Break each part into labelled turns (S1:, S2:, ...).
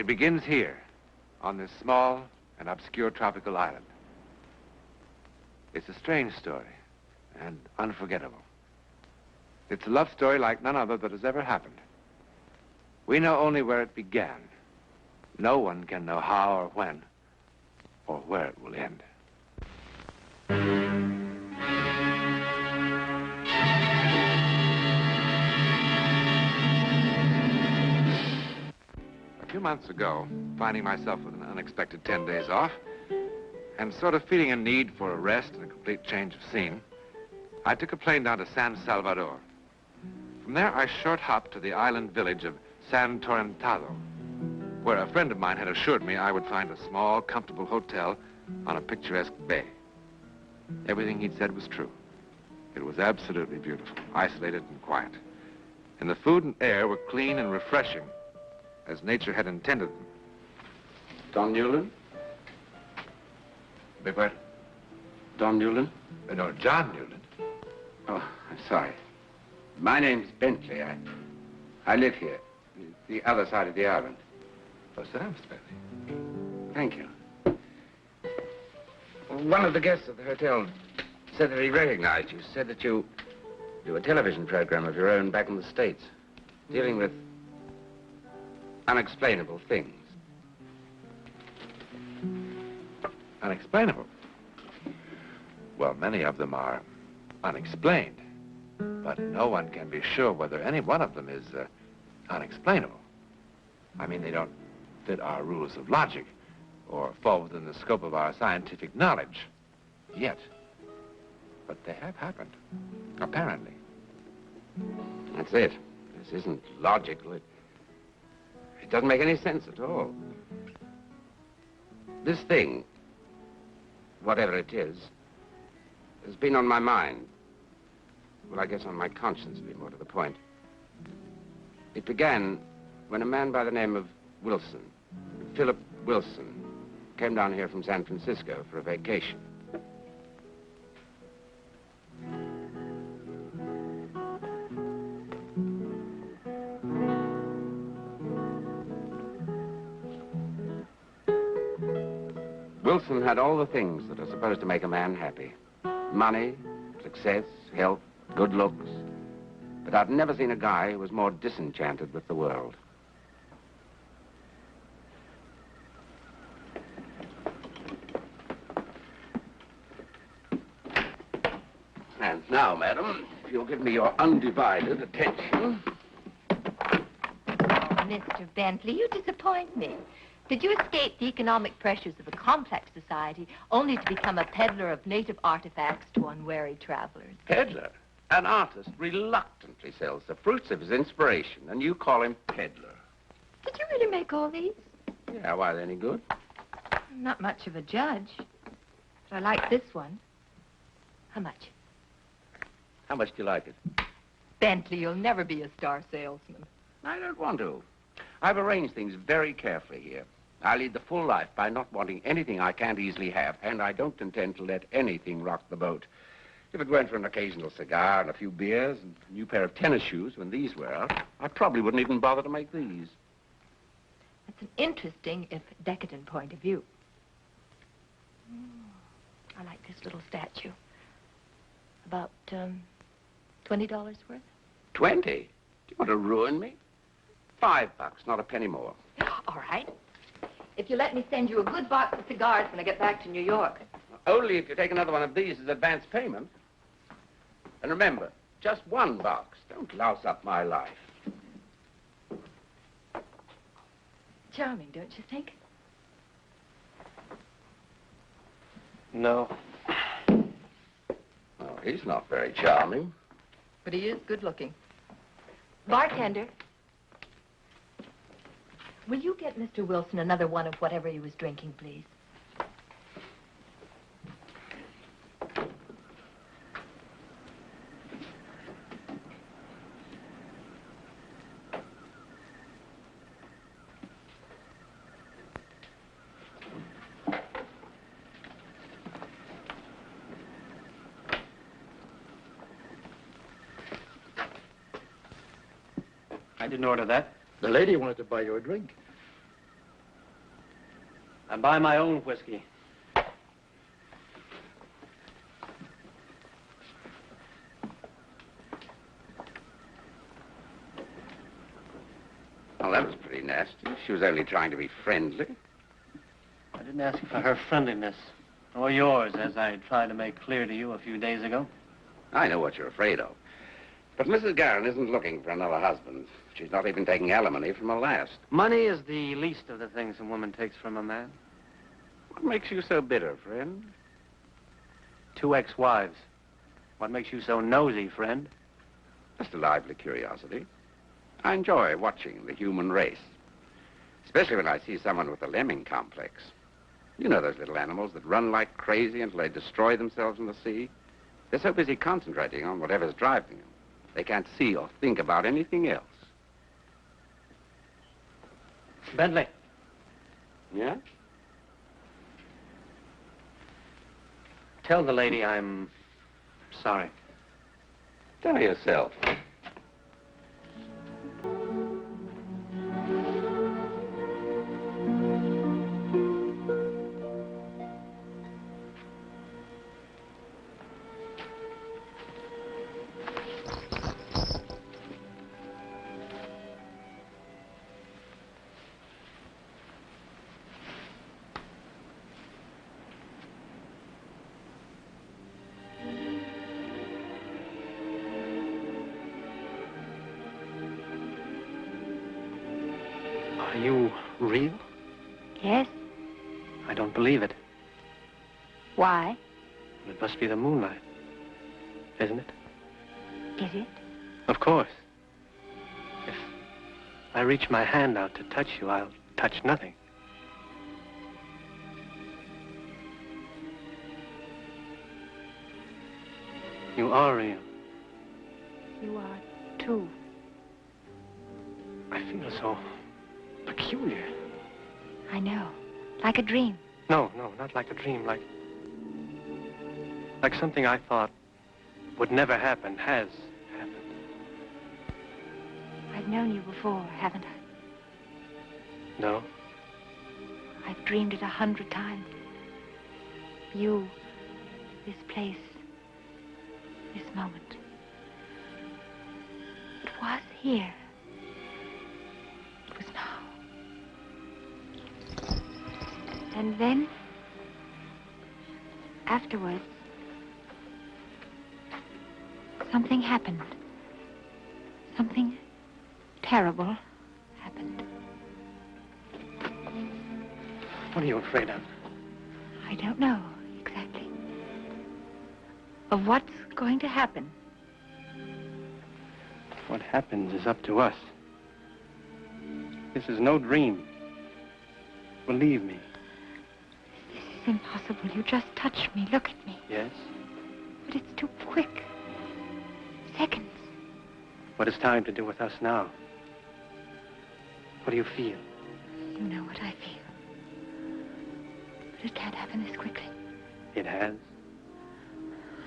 S1: It begins here, on this small and obscure tropical island. It's a strange story and unforgettable. It's a love story like none other that has ever happened. We know only where it began. No one can know how or when or where it will end. A few months ago, finding myself with an unexpected 10 days off, and sort of feeling a need for a rest and a complete change of scene, I took a plane down to San Salvador. From there, I short hopped to the island village of San Torrentado, where a friend of mine had assured me I would find a small, comfortable hotel on a picturesque bay. Everything he'd said was true. It was absolutely beautiful, isolated and quiet. And the food and air were clean and refreshing, as nature had intended them.
S2: Don Newland?
S1: Beg pardon?
S2: Don Newland?
S1: No, John Newland.
S2: Oh, I'm sorry. My name's Bentley. I live here, the other side of the island.
S1: Oh, sit down, Mr. Bentley.
S2: Thank you. One of the guests at the hotel said that he recognized you, said that you do a television program of your own back in the States, dealing with unexplainable things.
S1: Unexplainable? Well, many of them are unexplained, but no one can be sure whether any one of them is unexplainable. I mean, they don't fit our rules of logic or fall within the scope of our scientific knowledge yet. But they have happened, apparently.
S2: That's it. This isn't logical. It doesn't make any sense at all. This thing, whatever it is, has been on my mind. Well, I guess on my conscience, to be more to the point. It began when a man by the name of Wilson, Philip Wilson, came down here from San Francisco for a vacation. Wilson had all the things that are supposed to make a man happy. Money, success, health, good looks. But I've never seen a guy who was more disenchanted with the world. And now, madam, if you'll give me your undivided attention.
S3: Oh, Mr. Bentley, you disappoint me. Did you escape the economic pressures of a complex society only to become a peddler of native artifacts to unwary travelers?
S2: Peddler? An artist reluctantly sells the fruits of his inspiration, and you call him peddler.
S3: Did you really make all these?
S2: Yeah, why, are they any good?
S3: I'm not much of a judge, but I like this one. How much?
S2: How much do you like it?
S3: Bentley, you'll never be a star salesman.
S2: I don't want to. I've arranged things very carefully here. I lead the full life by not wanting anything I can't easily have, and I don't intend to let anything rock the boat. If it weren't for an occasional cigar and a few beers and a new pair of tennis shoes when these were out, I probably wouldn't even bother to make these.
S3: That's an interesting, if decadent, point of view. I like this little statue. About, $20 worth?
S2: 20? Do you want to ruin me? $5, not a penny more.
S3: All right. If you let me send you a good box of cigars when I get back to New York.
S2: Only if you take another one of these as advance payment. And remember, just one box. Don't louse up my life.
S3: Charming, don't you think?
S2: No. Oh, he's not very charming.
S3: But he is good looking. Bartender. Will you get Mr. Wilson another one of whatever he was drinking, please?
S4: I didn't order that. The lady wanted to buy you a drink. I buy my own whiskey.
S2: Well, that was pretty nasty. She was only trying to be friendly.
S4: I didn't ask for her friendliness, or yours, as I tried to make clear to you a few days ago.
S2: I know what you're afraid of. But Mrs. Garron isn't looking for another husband. She's not even taking alimony from her last.
S4: Money is the least of the things a woman takes from a man.
S2: What makes you so bitter, friend?
S4: 2 ex-wives. What makes you so nosy, friend?
S2: Just a lively curiosity. I enjoy watching the human race, especially when I see someone with a lemming complex. You know those little animals that run like crazy until they destroy themselves in the sea? They're so busy concentrating on whatever's driving them. They can't see or think about anything else.
S4: Bentley.
S2: Yeah?
S4: Tell the lady I'm sorry.
S2: Tell yourself.
S4: Are you real?
S3: Yes?
S4: I don't believe it.
S3: Why?
S4: It must be the moonlight, isn't it?
S3: Is it?
S4: Of course. If I reach my hand out to touch you, I'll touch nothing. You are real.
S3: You are, too.
S4: I feel so peculiar.
S3: I know. Like a dream.
S4: No, not like a dream, like something I thought would never happen has happened.
S3: I've known you before, haven't I?
S4: No?
S3: I've dreamed it 100 times. You, this place, this moment. It was here. It was now. And then, afterwards, something happened. Something terrible happened.
S4: What are you afraid of?
S3: I don't know exactly. Of what's going to happen.
S4: What happens is up to us. This is no dream. Believe me.
S3: This is impossible. You just touch me. Look at me.
S4: Yes?
S3: But it's too quick. Seconds.
S4: What is time to do with us now? What do you feel?
S3: You know what I feel. But it can't happen this quickly.
S4: It has.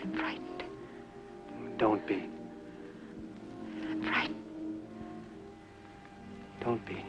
S3: I'm frightened.
S4: Don't be.
S3: I'm frightened.
S4: Don't be.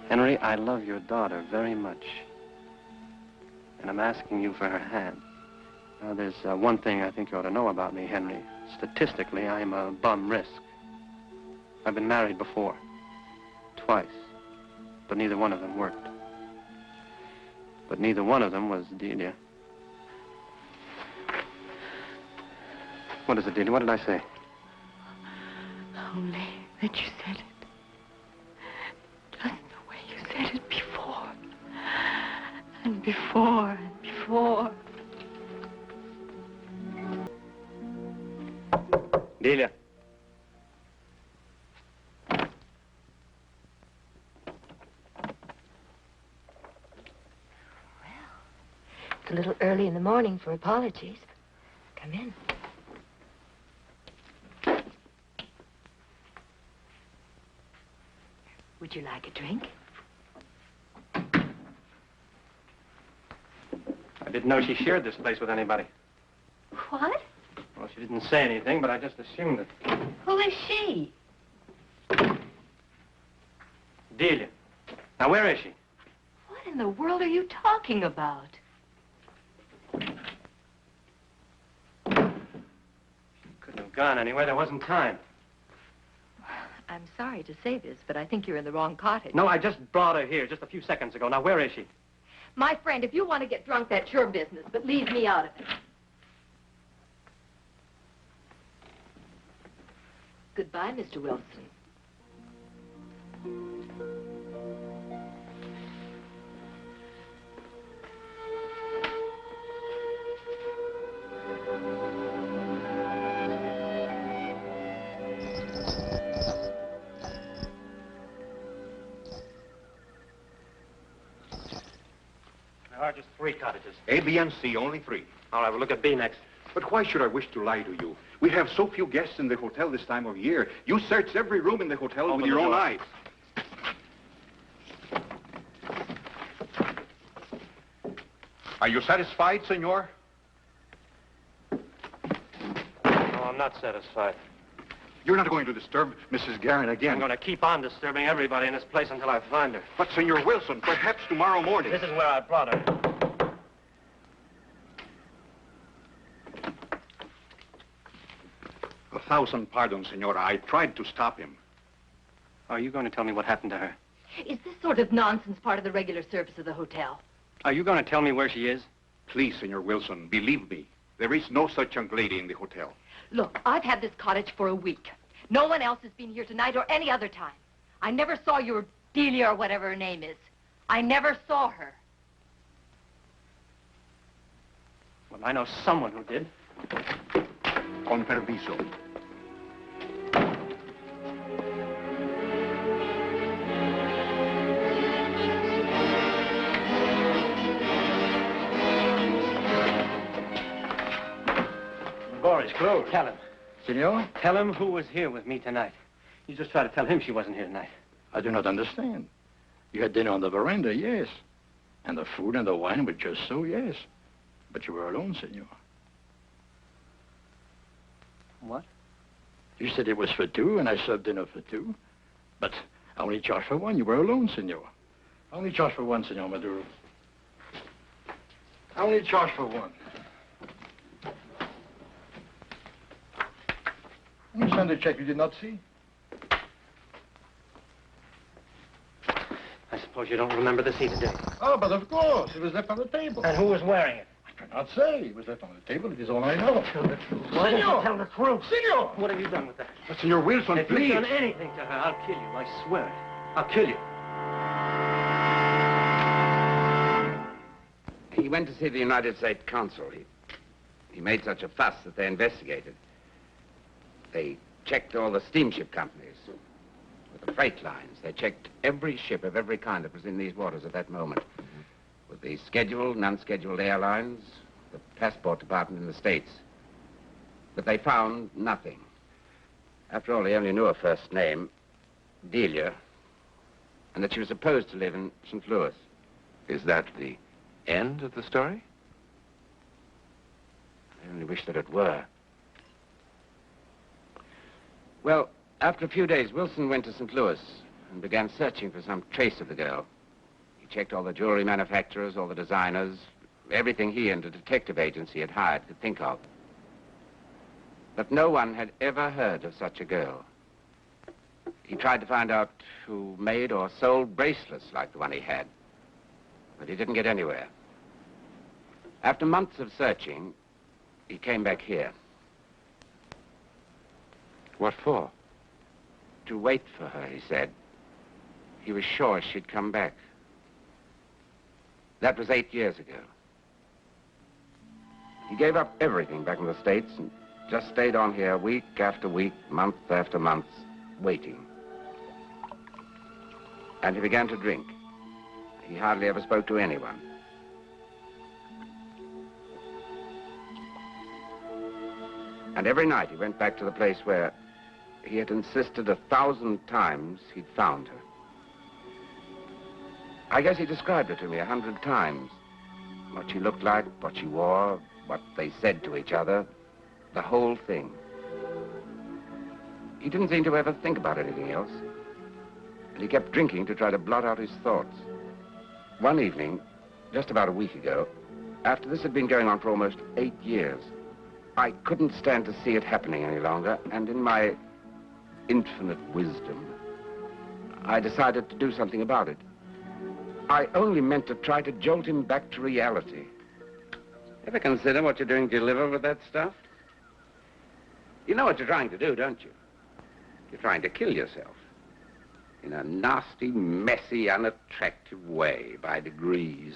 S4: Henry, I love your daughter very much. And I'm asking you for her hand. Now, there's one thing I think you ought to know about me, Henry. Statistically, I'm a bum risk. I've been married before. Twice. But neither one of them worked. But neither one of them was Delia. What is it, Delia? What did I say?
S3: Only that you said it. Just the way you said it before. And before, and before.
S4: Delia.
S3: It's a little early in the morning for apologies. Come in. Would you like a drink?
S4: I didn't know she shared this place with anybody.
S3: What?
S4: Well, she didn't say anything, but I just assumed it.
S3: Who is she?
S4: Delia. Now, where is she?
S3: What in the world are you talking about?
S4: Couldn't have gone anywhere. There wasn't time.
S3: I'm sorry to say this, but I think you're in the wrong cottage.
S4: No, I just brought her here just a few seconds ago. Now, where is she?
S3: My friend, if you want to get drunk, that's your business, but leave me out of it. Goodbye, Mr. Wilson.
S4: There are just 3 cottages.
S5: A, B, and C, only 3.
S4: All right, we'll look at B next.
S5: But why should I wish to lie to you? We have so few guests in the hotel this time of year. You searched every room in the hotel
S4: Open
S5: with your
S4: the
S5: own
S4: door.
S5: eyes. Are you satisfied, senor?
S4: No, I'm not satisfied.
S5: You're not going to disturb Mrs. Garrett again.
S4: I'm going to keep on disturbing everybody in this place until I find her.
S5: But, Senor Wilson, perhaps tomorrow morning.
S4: This is where I brought her.
S5: A thousand pardons, senora. I tried to stop him.
S4: Are you going to tell me what happened to her?
S3: Is this sort of nonsense part of the regular service of the hotel?
S4: Are you going to tell me where she is?
S5: Please, Senor Wilson, believe me. There is no such young lady in the hotel.
S3: Look, I've had this cottage for a week. No one else has been here tonight or any other time. I never saw your Delia or whatever her name is. I never saw her.
S4: Well, I know someone who did.
S5: Con permiso.
S4: The door is closed. Tell him.
S6: Senor,
S4: Tell him who was here with me tonight. You just try to tell him she wasn't here tonight.
S6: I do not understand. You had dinner on the veranda, yes. And the food and the wine were just so, yes. But you were alone, senor.
S4: What?
S6: You said it was for 2, and I served dinner for 2. But I only charged for 1. You were alone, senor. I only charged for 1, senor Maduro. I only charged for 1. You sent a check you did not see?
S4: I suppose you don't remember this either, do you?
S6: Oh, but of course. It was left on the table.
S4: And who was wearing it?
S6: I cannot say. It was left on the table. It is all I know.
S4: Tell the truth. Why don't you tell the truth?
S6: Senor!
S4: What have you done with that?
S5: But, Senor Wilson,
S4: If
S5: please.
S4: you've done anything to her, I'll kill you. I swear it. I'll kill you.
S2: He went to see the United States consul. He made such a fuss that they investigated. They checked all the steamship companies with the freight lines. They checked every ship of every kind that was in these waters at that moment. With the scheduled and unscheduled airlines, the passport department in the States. But they found nothing. After all, they only knew her first name, Delia, and that she was supposed to live in St. Louis.
S1: Is that the end of the story?
S2: I only wish that it were. Well, after a few days, Wilson went to St. Louis and began searching for some trace of the girl. He checked all the jewelry manufacturers, all the designers, everything he and a detective agency had hired could think of. But no one had ever heard of such a girl. He tried to find out who made or sold bracelets like the one he had, but he didn't get anywhere. After months of searching, he came back here.
S1: What for?
S2: To wait for her, he said. He was sure she'd come back. That was 8 years ago. He gave up everything back in the States and just stayed on here week after week, month after month, waiting. And he began to drink. He hardly ever spoke to anyone. And every night he went back to the place where he had insisted 1,000 times he'd found her. I guess he described her to me 100 times. What she looked like, what she wore, what they said to each other, the whole thing. He didn't seem to ever think about anything else. And he kept drinking to try to blot out his thoughts. One evening, just about a week ago, after this had been going on for almost 8 years, I couldn't stand to see it happening any longer, and in my infinite wisdom, I decided to do something about it. I only meant to try to jolt him back to reality. Ever consider what you're doing to your liver with that stuff? You know what you're trying to do, don't you? You're trying to kill yourself. In a nasty, messy, unattractive way, by degrees.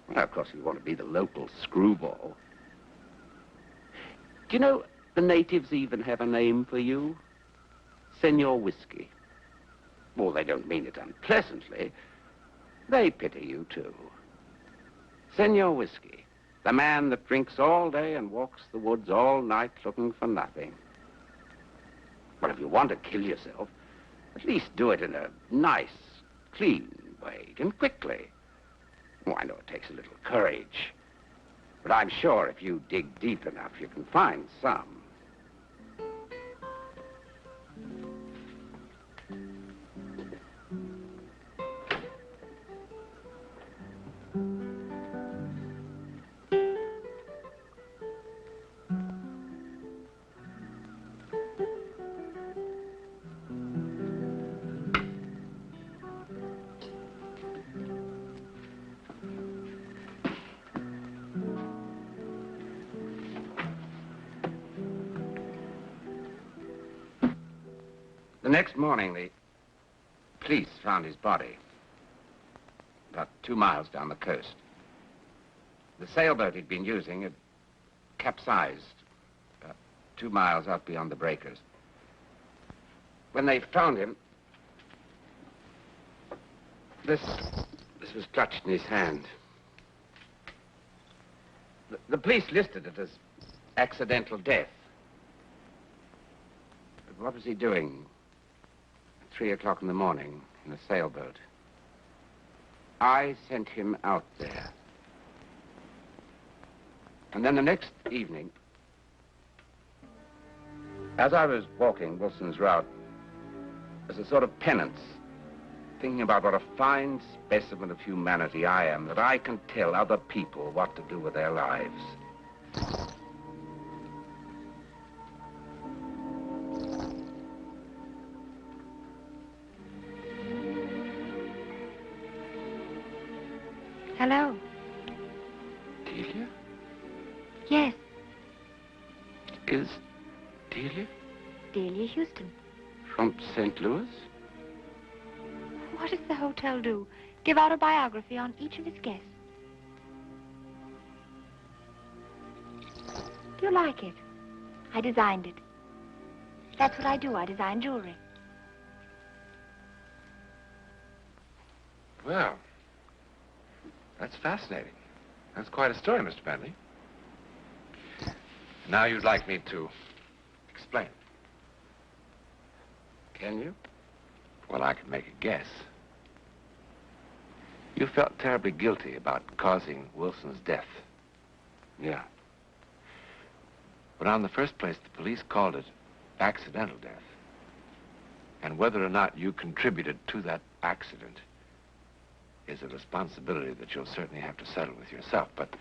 S2: Well, of course, you want to be the local screwball. Do you know, the natives even have a name for you? Senor Whiskey. Well, they don't mean it unpleasantly. They pity you, too. Senor Whiskey, the man that drinks all day and walks the woods all night looking for nothing. But if you want to kill yourself, at least do it in a nice, clean way, and quickly. Oh, I know it takes a little courage, but I'm sure if you dig deep enough, you can find some. The next morning, the police found his body about 2 miles down the coast. The sailboat he'd been using had capsized about 2 miles out beyond the breakers. When they found him, this was clutched in his hand. The police listed it as accidental death. But what was he doing 3 o'clock in the morning in a sailboat? I sent him out there. And then the next evening, as I was walking Wilson's route, as a sort of penance, thinking about what a fine specimen of humanity I am, that I can tell other people what to do with their lives.
S3: Hello.
S2: Delia?
S3: Yes,
S2: Is Delia
S3: Delia Houston.
S2: from St. Louis?
S3: What does the hotel do? Give out a biography on each of its guests. Do you like it? I designed it. That's what I do. I design jewelry.
S1: Well, that's fascinating. That's quite a story, Mr. Bentley. Now you'd like me to explain.
S2: Can you?
S1: Well, I can make a guess. You felt terribly guilty about causing Wilson's death.
S2: Yeah.
S1: But in the first place, the police called it accidental death. And whether or not you contributed to that accident is a responsibility that you'll certainly have to settle with yourself. But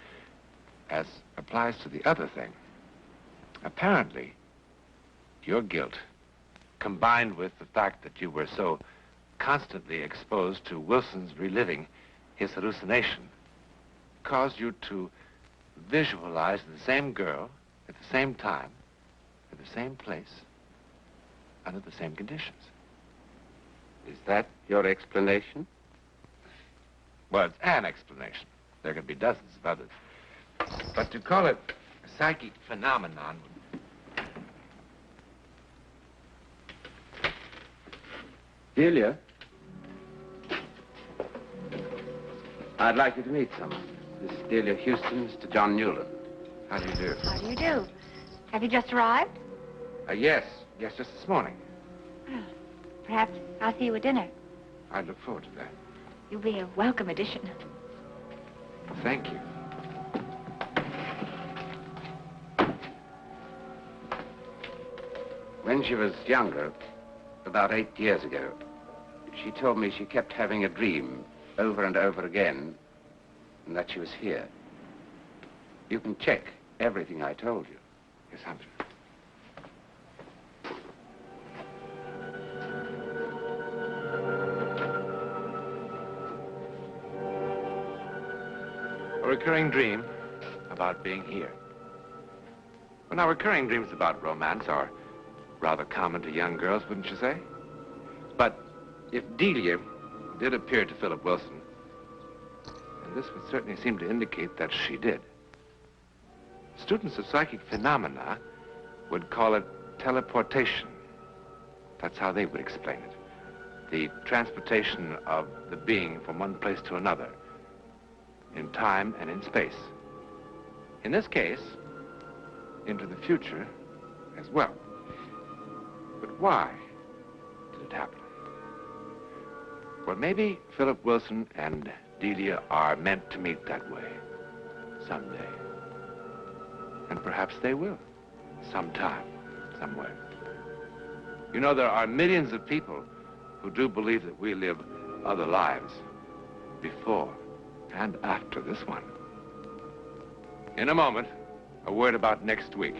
S1: as applies to the other thing, apparently, your guilt, combined with the fact that you were so constantly exposed to Wilson's reliving his hallucination, caused you to visualize the same girl at the same time, at the same place, under the same conditions.
S2: Is that your explanation?
S1: Well, it's an explanation. There could be dozens of others. But to call it a psychic phenomenon would...
S2: Delia? I'd like you to meet someone. This is Delia Houston, Mr. John Newland.
S1: How do you do?
S3: How do you do? Have you just arrived?
S1: Yes, just this morning.
S3: Well, perhaps I'll see you at dinner.
S1: I'd look forward to that.
S3: You'll be a welcome addition.
S1: Thank you.
S2: When she was younger, about 8 years ago, she told me she kept having a dream over and over again, and that she was here. You can check everything I told you.
S1: Yes, Hunter. A recurring dream about being here. Well, now, recurring dreams about romance are rather common to young girls, wouldn't you say? But if Delia did appear to Philip Wilson, then this would certainly seem to indicate that she did. Students of psychic phenomena would call it teleportation. That's how they would explain it. The transportation of the being from one place to another, in time and in space. In this case, into the future as well. But why did it happen? Well, maybe Philip Wilson and Delia are meant to meet that way someday. And perhaps they will, sometime, somewhere. You know, there are millions of people who do believe that we live other lives before and after this one. In a moment, a word about next week.